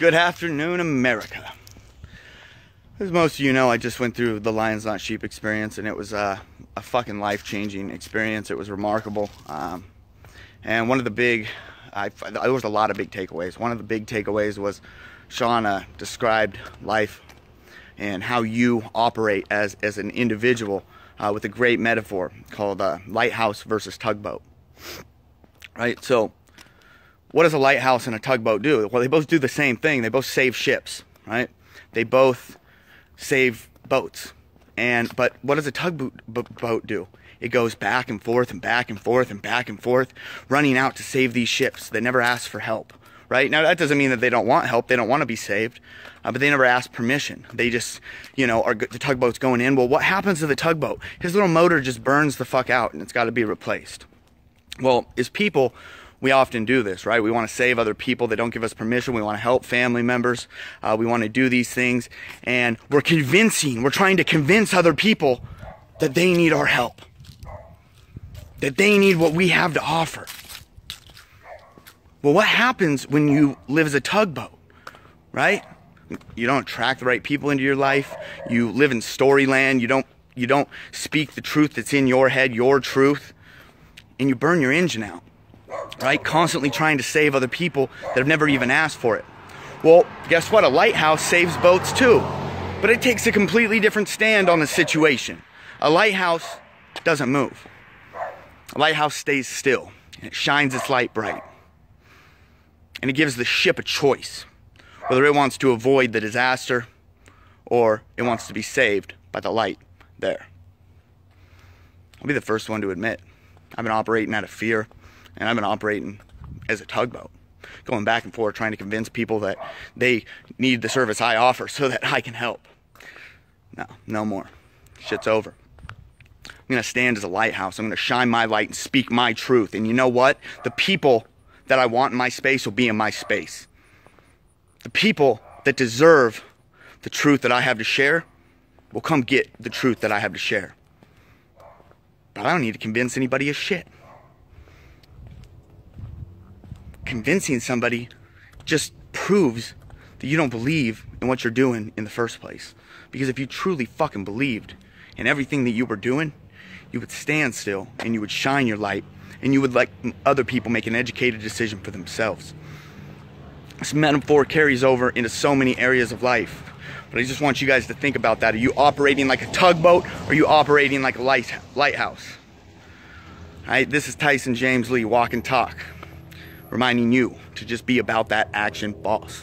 Good afternoon, America. As most of you know, I just went through the Lions Not Sheep experience, and it was a fucking life-changing experience. It was remarkable. And one of the big, there was a lot of big takeaways. One of the big takeaways was Sean described life and how you operate as an individual with a great metaphor called Lighthouse versus Tugboat. Right? So, what does a lighthouse and a tugboat do? Well, they both do the same thing. They both save ships, right? They both save boats. But what does a tugboat do? It goes back and forth and back and forth and back and forth, running out to save these ships that never ask for help, right? Now, that doesn't mean that they don't want help. They don't want to be saved, but they never ask permission. They just, the tugboat's going in. Well, what happens to the tugboat? His little motor just burns the fuck out, and it's got to be replaced. Well, as people, we often do this, right? We want to save other people. They don't give us permission. We want to help family members. We want to do these things. And we're trying to convince other people that they need our help. That they need what we have to offer. Well, what happens when you live as a tugboat, right? You don't attract the right people into your life. You live in storyland. You don't speak the truth that's in your head, your truth. And you burn your engine out. Right? Constantly trying to save other people that have never even asked for it. Well, guess what? A lighthouse saves boats too. But it takes a completely different stand on the situation. A lighthouse doesn't move. A lighthouse stays still. And it shines its light bright. And it gives the ship a choice. Whether it wants to avoid the disaster or it wants to be saved by the light there. I'll be the first one to admit I've been operating out of fear. And I've been operating as a tugboat, going back and forth trying to convince people that they need the service I offer so that I can help. No more. Shit's over. I'm going to stand as a lighthouse. I'm going to shine my light and speak my truth. And you know what? The people that I want in my space will be in my space. The people that deserve the truth that I have to share will come get the truth that I have to share. But I don't need to convince anybody of shit. Convincing somebody just proves that you don't believe in what you're doing in the first place. Because if you truly fucking believed in everything that you were doing, you would stand still and you would shine your light and you would let other people make an educated decision for themselves. This metaphor carries over into so many areas of life. But I just want you guys to think about that. Are you operating like a tugboat or are you operating like a lighthouse? All right, this is Tyson James Lee, Walk and Talk, reminding you to just be about that action, boss.